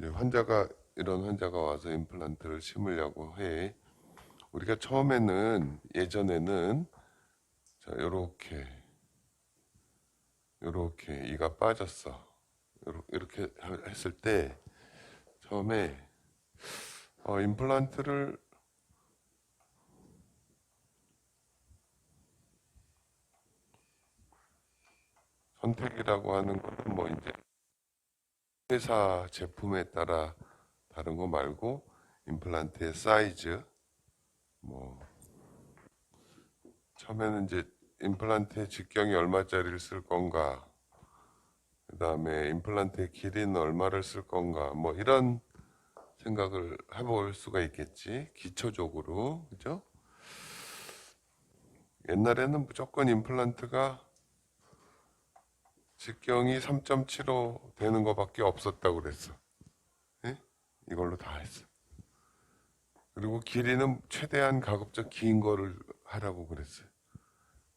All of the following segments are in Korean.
이제 이런 환자가 와서 임플란트를 심으려고 해. 우리가 처음에는, 예전에는, 자, 요렇게 이가 빠졌어. 이렇게 했을 때, 처음에, 임플란트를 선택이라고 하는 거는 뭐 이제 회사 제품에 따라 다른 거 말고, 임플란트의 사이즈, 뭐, 처음에는 이제 임플란트의 직경이 얼마짜리를 쓸 건가, 그 다음에 임플란트의 길이는 얼마를 쓸 건가, 뭐 이런 생각을 해볼 수가 있겠지. 기초적으로. 그죠? 옛날에는 무조건 임플란트가 직경이 3.75 되는 것밖에 없었다고 그랬어. 예? 이걸로 다 했어. 그리고 길이는 최대한 가급적 긴 거를 하라고 그랬어요.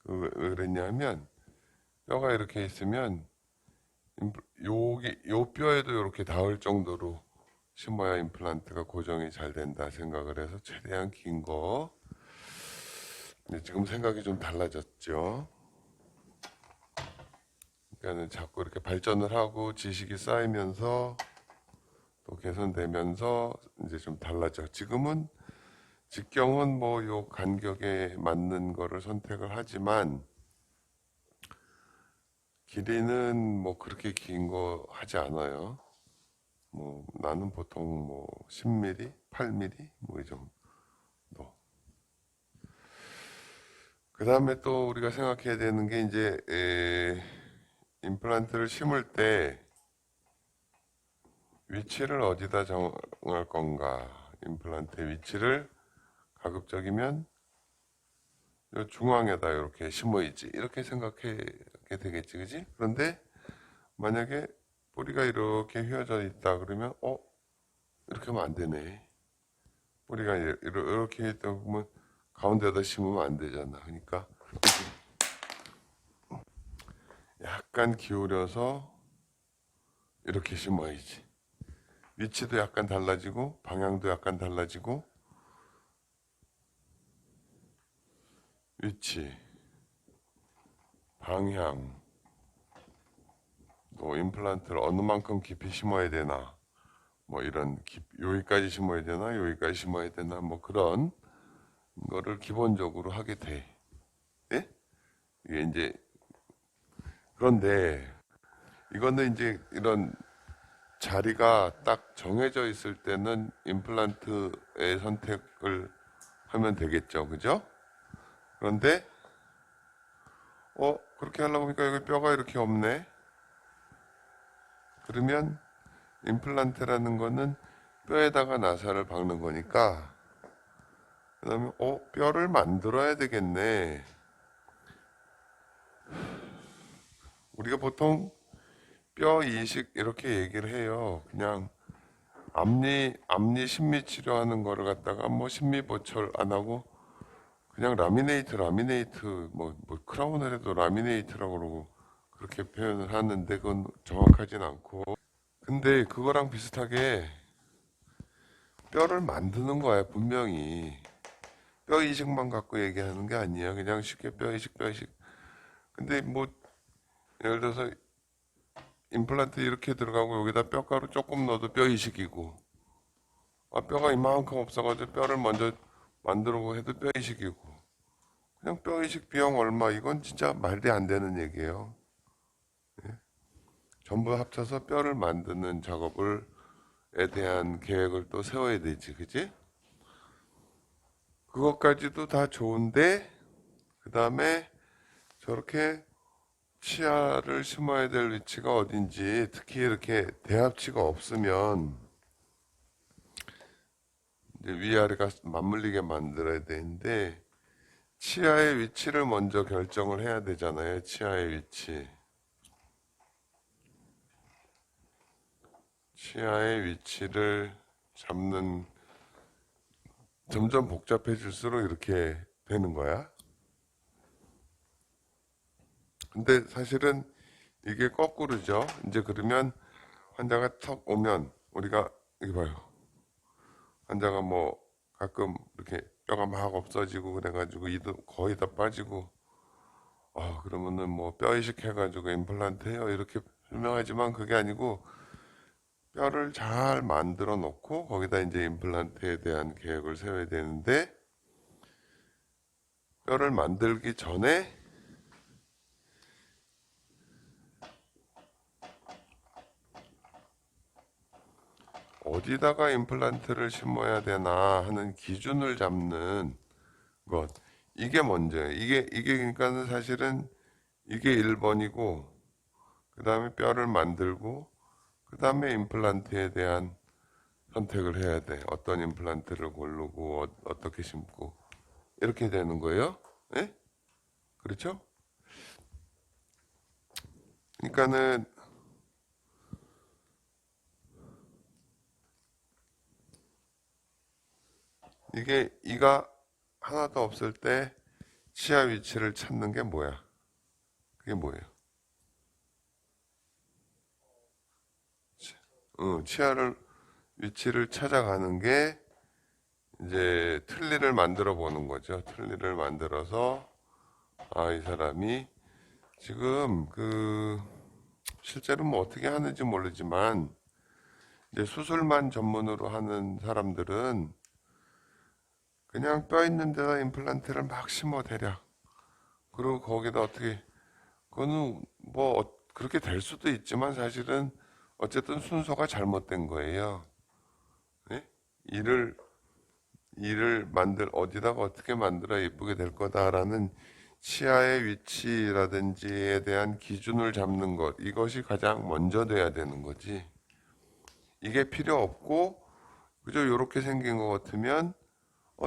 왜 그랬냐면 뼈가 이렇게 있으면 요 뼈에도 이렇게 닿을 정도로 심어야 임플란트가 고정이 잘 된다 생각을 해서 최대한 긴 거. 근데 지금 생각이 좀 달라졌죠. 그러니까 자꾸 이렇게 발전을 하고 지식이 쌓이면서 또 개선되면서 이제 좀 달라져. 지금은 직경은 뭐 요 간격에 맞는 거를 선택을 하지만 길이는 뭐 그렇게 긴 거 하지 않아요. 뭐 나는 보통 뭐 10mm, 8mm 뭐 이 정도. 그 다음에 또 우리가 생각해야 되는 게 이제 임플란트를 심을 때 위치를 어디다 정할 건가. 임플란트의 위치를 가급적이면 요 중앙에다 이렇게 심어야지. 이렇게 생각하게 되겠지, 그지? 그런데 만약에 뿌리가 이렇게 휘어져 있다 그러면 이렇게 하면 안 되네. 뿌리가 이렇게 있다 보면 가운데다 심으면 안 되잖아. 그러니까 약간 기울여서 이렇게 심어야지. 위치도 약간 달라지고 방향도 약간 달라지고 위치, 방향, 또 임플란트를 어느 만큼 깊이 심어야 되나, 뭐 이런 여기까지 심어야 되나, 여기까지 심어야 되나, 뭐 그런 거를 기본적으로 하게 돼. 예? 이게 이제 그런데 이거는 이제 이런 자리가 딱 정해져 있을 때는 임플란트의 선택을 하면 되겠죠, 그죠? 그런데 그렇게 하려고 보니까 여기 뼈가 이렇게 없네. 그러면 임플란트라는 거는 뼈에다가 나사를 박는 거니까 그 다음에 뼈를 만들어야 되겠네. 우리가 보통 뼈 이식 이렇게 얘기를 해요. 그냥 앞니 심미 치료하는 거를 갖다가 뭐 심미 보철 안 하고 그냥 라미네이트 뭐 크라운을 해도 라미네이트라고 그러고 그렇게 표현을 하는데 그건 정확하진 않고 근데 그거랑 비슷하게 뼈를 만드는 거야 분명히. 뼈 이식만 갖고 얘기하는 게 아니야. 그냥 쉽게 뼈 이식. 근데 뭐 예를 들어서 임플란트 이렇게 들어가고 여기다 뼈가루 조금 넣어도 뼈 이식이고 뼈가 이만큼 없어가지고 뼈를 먼저 만들고 해도 뼈 이식이고 그냥 뼈 이식 비용 얼마 이건 진짜 말이 안 되는 얘기예요. 전부 합쳐서 뼈를 만드는 작업을에 대한 계획을 또 세워야 되지, 그지? 그것까지도 다 좋은데 그 다음에 저렇게 치아를 심어야 될 위치가 어딘지 특히 이렇게 대합치가 없으면 이제 위아래가 맞물리게 만들어야 되는데 치아의 위치를 먼저 결정을 해야 되잖아요. 치아의 위치. 치아의 위치를 잡는 점점 복잡해질수록 이렇게 되는 거야. 근데 사실은 이게 거꾸로죠. 이제 그러면 환자가 턱 오면 우리가 여기 봐요. 환자가 뭐 가끔 이렇게 뼈가 막 없어지고 그래가지고 이도 거의 다 빠지고 그러면은 뭐 뼈 이식해가지고 임플란트 해요 이렇게 설명하지만 그게 아니고 뼈를 잘 만들어 놓고 거기다 이제 임플란트에 대한 계획을 세워야 되는데 뼈를 만들기 전에 어디다가 임플란트를 심어야 되나 하는 기준을 잡는 것. 이게 먼저예요. 이게 그러니까는 사실은 이게 1번이고, 그 다음에 뼈를 만들고, 그 다음에 임플란트에 대한 선택을 해야 돼. 어떤 임플란트를 고르고, 어떻게 심고. 이렇게 되는 거예요. 예? 그렇죠? 그러니까는 이게 이가 하나도 없을 때 치아 위치를 찾는 게 뭐야? 그게 뭐예요? 치아를 위치를 찾아가는 게 이제 틀니를 만들어 보는 거죠. 틀니를 만들어서 이 사람이 지금 실제로 뭐 어떻게 하는지 모르지만 이제 수술만 전문으로 하는 사람들은 그냥 뼈 있는 데다 임플란트를 막 심어 대략. 그리고 거기다 어떻게 그거는 뭐 그렇게 될 수도 있지만 사실은 어쨌든 순서가 잘못된 거예요. 네? 일을 어디다가 어떻게 만들어 예쁘게 될 거다라는 치아의 위치라든지에 대한 기준을 잡는 것, 이것이 가장 먼저 돼야 되는 거지. 이게 필요 없고, 그저 이렇게 생긴 것 같으면,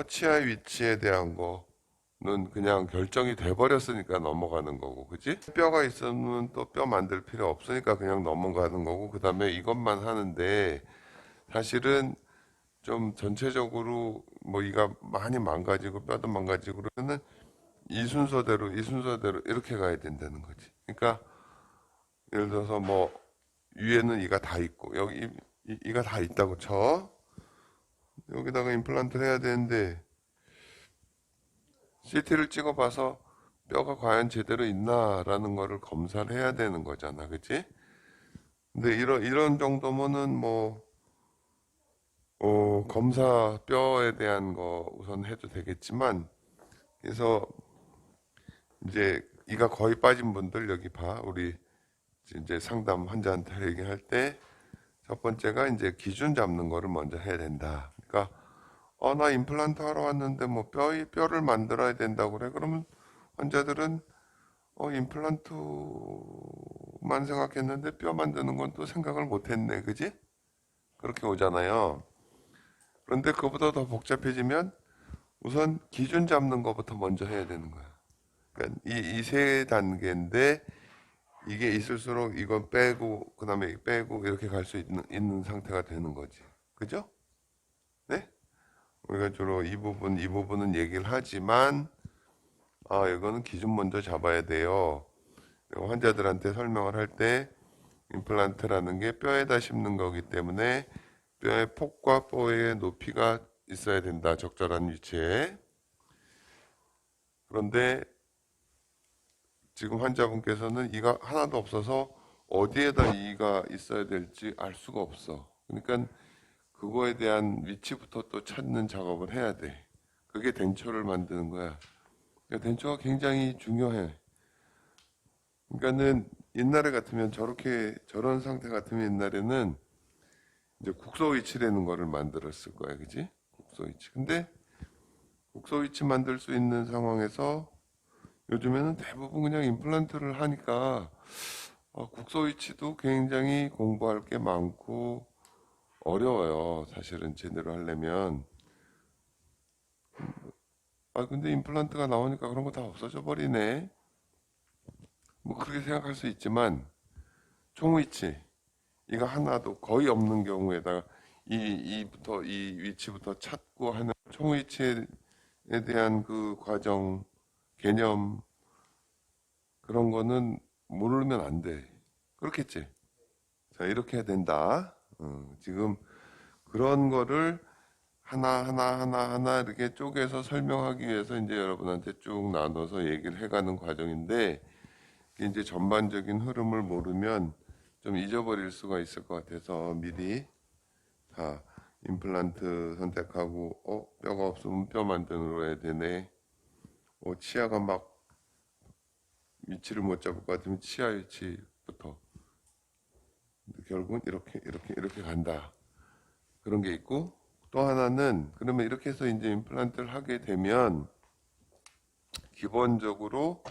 치아의 위치에 대한 거는 그냥 결정이 돼 버렸으니까 넘어가는 거고, 그지? 뼈가 있으면 또 뼈 만들 필요 없으니까 그냥 넘어가는 거고, 그 다음에 이것만 하는데, 사실은 좀 전체적으로 뭐 이가 많이 망가지고 뼈도 망가지고 그러면은 이 순서대로 이렇게 가야 된다는 거지. 그러니까 예를 들어서 뭐 위에는 이가 다 있고 여기 이가 다 있다고 쳐. 여기다가 임플란트를 해야 되는데 CT를 찍어봐서 뼈가 과연 제대로 있나라는 거를 검사를 해야 되는 거잖아, 그치? 근데 이런 정도면은 뭐 검사 뼈에 대한 거 우선 해도 되겠지만 그래서 이제 이가 거의 빠진 분들 여기 봐. 우리 이제 상담 환자한테 얘기할 때 첫 번째가 이제 기준 잡는 거를 먼저 해야 된다. 그러니까 나 임플란트 하러 왔는데 뭐 뼈를 만들어야 된다고 그래. 그러면 환자들은 임플란트만 생각했는데 뼈 만드는 건 또 생각을 못 했네. 그지? 그렇게 오잖아요. 그런데 그보다 더 복잡해지면 우선 기준 잡는 것부터 먼저 해야 되는 거야. 그러니까 이 세 단계인데 이게 있을수록 이건 빼고 그다음에 빼고 이렇게 갈 수 있는 상태가 되는 거지. 그죠? 네? 우리가 주로 이 부분은 얘기를 하지만 이거는 기준 먼저 잡아야 돼요. 환자들한테 설명을 할 때 임플란트라는 게 뼈에다 심는 거기 때문에 뼈의 폭과 뼈의 높이가 있어야 된다. 적절한 위치에. 그런데 지금 환자분께서는 이가 하나도 없어서 어디에다 이가 있어야 될지 알 수가 없어. 그러니까 그거에 대한 위치부터 또 찾는 작업을 해야 돼. 그게 덴처를 만드는 거야. 그러니까 덴처가 굉장히 중요해. 그러니까는 옛날에 같으면 저런 상태 같으면 옛날에는 이제 국소 위치라는 거를 만들었을 거야. 그지? 국소 위치. 근데 국소 위치 만들 수 있는 상황에서 요즘에는 대부분 그냥 임플란트를 하니까 국소 위치도 굉장히 공부할 게 많고 어려워요. 사실은 제대로 하려면. 근데 임플란트가 나오니까 그런 거 다 없어져 버리네. 뭐 그렇게 생각할 수 있지만 총 위치 이거 하나도 거의 없는 경우에다가 이 위치부터 찾고 하는 총 위치에 대한 그 과정 개념 그런 거는 모르면 안 돼. 그렇겠지? 자, 이렇게 해야 된다. 지금 그런 거를 하나 이렇게 쪼개서 설명하기 위해서 이제 여러분한테 쭉 나눠서 얘기를 해가는 과정인데, 이게 이제 전반적인 흐름을 모르면 좀 잊어버릴 수가 있을 것 같아서 미리 다 임플란트 선택하고, 뼈가 없으면 뼈 만들어야 되네. 치아가 막 위치를 못 잡을 것 같으면 치아 위치부터. 결국은 이렇게 간다. 그런 게 있고, 또 하나는 그러면 이렇게 해서 이제 임플란트를 하게 되면 기본적으로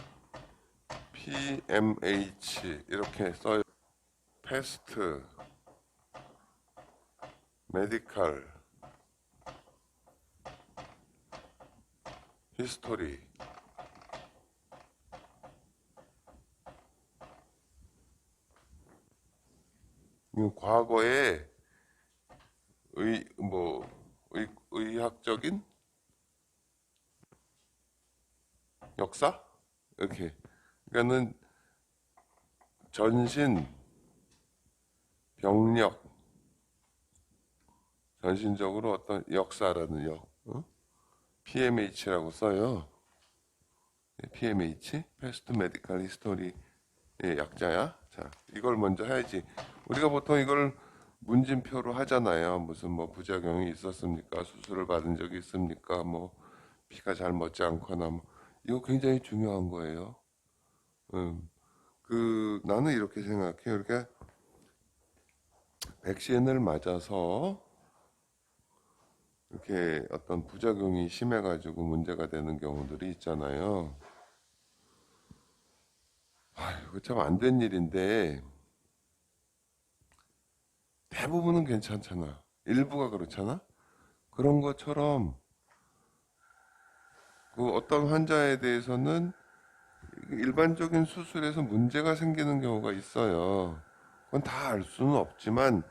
PMH 이렇게 써요. 패스트, 메디컬, 히스토리. 과거에 의학적인 역사? 이렇게. 그러니까는 전신, 병력, 전신적으로 어떤 역사라는 PMH라고 써요. PMH, Past Medical History 의 약자야. 자, 이걸 먼저 해야지. 우리가 보통 이걸 문진표로 하잖아요. 무슨 뭐 부작용이 있었습니까? 수술을 받은 적이 있습니까? 뭐 피가 잘 멎지 않거나 뭐 이거 굉장히 중요한 거예요. 나는 이렇게 생각해요. 그러니까 백신을 맞아서 이렇게 어떤 부작용이 심해가지고 문제가 되는 경우들이 있잖아요. 이거 참 안 된 일인데 대부분은 괜찮잖아. 일부가 그렇잖아. 그런 것처럼 그 어떤 환자에 대해서는 일반적인 수술에서 문제가 생기는 경우가 있어요. 그건 다 알 수는 없지만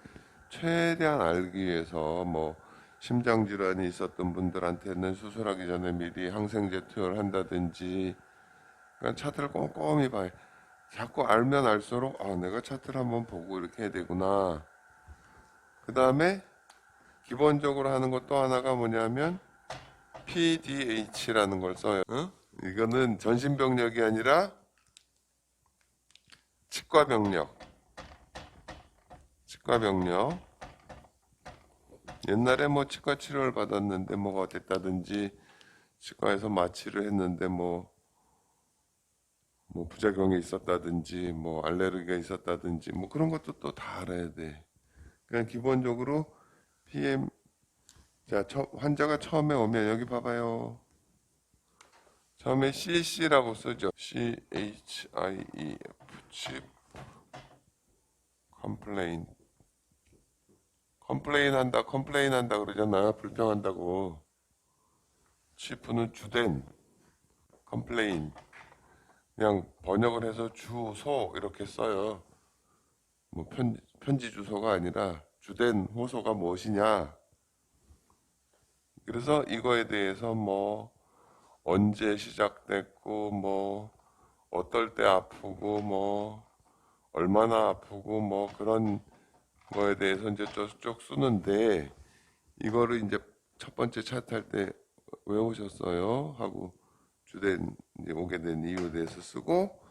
최대한 알기 위해서 뭐 심장 질환이 있었던 분들한테는 수술하기 전에 미리 항생제 투여를 한다든지, 그러니까 차트를 꼼꼼히 봐요. 자꾸 알면 알수록 내가 차트를 한번 보고 이렇게 해야 되구나. 그 다음에 기본적으로 하는 것 또 하나가 뭐냐면 PDH라는 걸 써요. 이거는 전신병력이 아니라 치과병력. 치과병력. 옛날에 뭐 치과 치료를 받았는데 뭐가 됐다든지, 치과에서 마취를 했는데 뭐 부작용이 있었다든지, 뭐 알레르기가 있었다든지, 뭐 그런 것도 또 다 알아야 돼. 그냥 기본적으로 PM, 자, 환자가 처음에 오면 여기 봐봐요. 처음에 CC라고 쓰죠. CHIEF, 칩, 컴플레인 한다 그러잖아. 불평한다고. 치프는 주된, 컴플레인. 그냥 번역을 해서 주소 이렇게 써요. 뭐 편지 주소가 아니라 주된 호소가 무엇이냐. 그래서 이거에 대해서 뭐 언제 시작됐고 뭐 어떨 때 아프고 뭐 얼마나 아프고 뭐 그런 거에 대해서 이제 쭉 쓰는데, 이거를 이제 첫 번째 차트 할 때 외우셨어요 하고 주된 이제 오게 된 이유에 대해서 쓰고,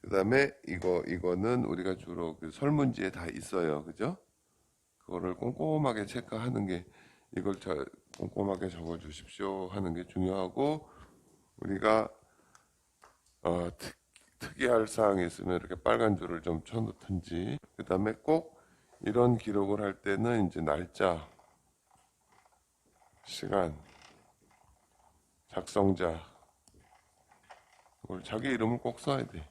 그 다음에 이거는 우리가 주로 그 설문지에 다 있어요. 그죠? 그거를 꼼꼼하게 체크하는 게, 이걸 꼼꼼하게 적어 주십시오 하는 게 중요하고, 우리가 특이할 사항이 있으면 이렇게 빨간 줄을 좀 쳐놓든지, 그 다음에 꼭 이런 기록을 할 때는 이제 날짜, 시간, 작성자, 그걸 자기 이름을 꼭 써야 돼.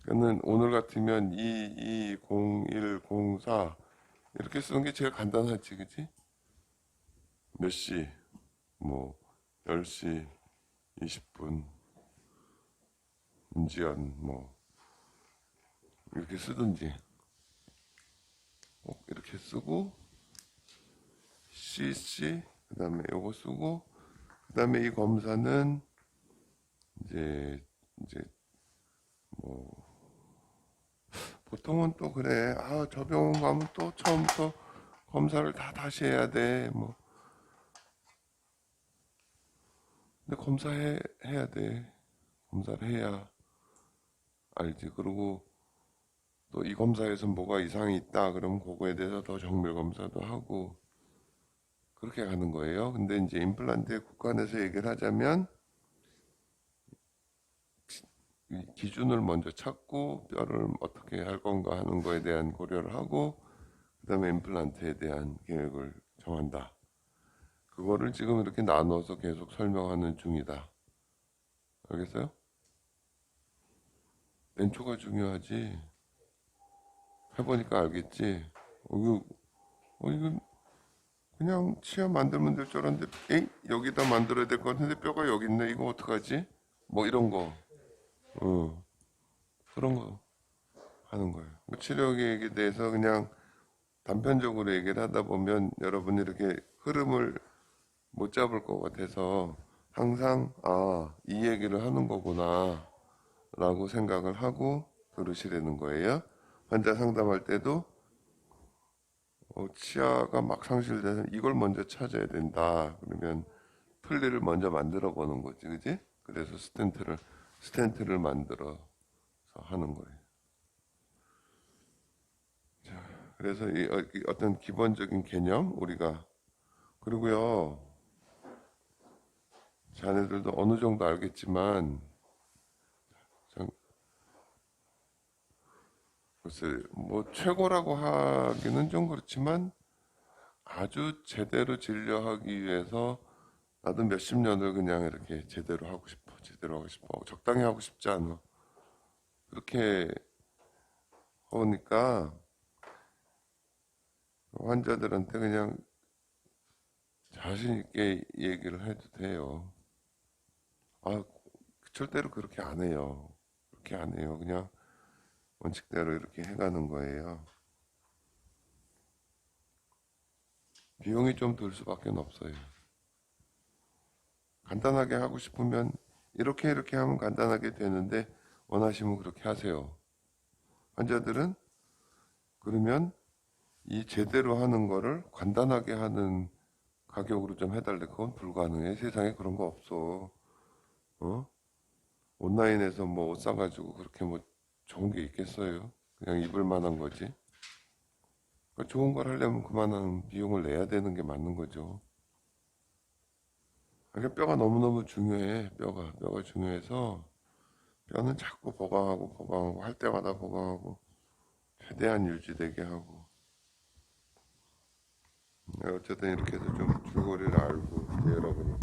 그는 오늘 같으면 220104 이렇게 쓰는 게 제일 간단하지, 그치? 몇 시, 뭐 10시 20분, 임지연, 뭐 이렇게 쓰든지 꼭 이렇게 쓰고, CC, 그 다음에 요거 쓰고, 그 다음에 이 검사는 이제 뭐 보통은 또 그래. 아, 저 병원 가면 또 처음부터 검사를 다 다시 해야 돼. 뭐. 근데 해야 돼. 검사를 해야 알지. 그리고 또 이 검사에서 뭐가 이상이 있다. 그러면 그거에 대해서 더 정밀 검사도 하고 그렇게 가는 거예요. 근데 이제 임플란트에 국한해서 얘기를 하자면 이 기준을 먼저 찾고 뼈를 어떻게 할 건가 하는 거에 대한 고려를 하고 그다음에 임플란트에 대한 계획을 정한다. 그거를 지금 이렇게 나눠서 계속 설명하는 중이다. 알겠어요? 왼초가 중요하지. 해보니까 알겠지. 이거 그냥 치아 만들면 될 줄 알았는데, 에이, 여기다 만들어야 될 것 같은데 뼈가 여기 있네. 이거 어떡하지? 뭐 이런 거. 그런 거 하는 거예요. 뭐 치료 계획에 대해서 그냥 단편적으로 얘기를 하다 보면 여러분이 이렇게 흐름을 못 잡을 것 같아서 항상, 아, 이 얘기를 하는 거구나. 라고 생각을 하고 들으시려는 거예요. 환자 상담할 때도 치아가 막 상실돼서 이걸 먼저 찾아야 된다. 그러면 플리를 먼저 만들어 보는 거지, 그지? 그래서 스텐트를 만들어서 하는 거예요. 자, 그래서 이 어떤 기본적인 개념 우리가 그리고요, 자네들도 어느 정도 알겠지만, 참, 글쎄, 뭐 최고라고 하기는 좀 그렇지만 아주 제대로 진료하기 위해서 나도 몇십 년을 그냥 이렇게 제대로 하고 싶어, 제대로 하고 싶어, 적당히 하고 싶지 않아. 그렇게 하니까 환자들한테 그냥 자신 있게 얘기를 해도 돼요. 아, 절대로 그렇게 안 해요. 그렇게 안 해요. 그냥 원칙대로 이렇게 해가는 거예요. 비용이 좀 들 수밖에 없어요. 간단하게 하고 싶으면 이렇게 하면 간단하게 되는데 원하시면 그렇게 하세요. 환자들은 그러면 이 제대로 하는 거를 간단하게 하는 가격으로 좀 해달래. 그건 불가능해. 세상에 그런 거 없어. 어? 온라인에서 뭐 옷 사가지고 그렇게 뭐 좋은 게 있겠어요? 그냥 입을 만한 거지. 그러니까 좋은 걸 하려면 그만한 비용을 내야 되는 게 맞는 거죠. 그러니까 뼈가 너무너무 중요해. 뼈가 중요해서 뼈는 자꾸 보강하고 할 때마다 보강하고 최대한 유지되게 하고. 어쨌든 이렇게 해서 좀 줄거리를 알고 이제 여러분이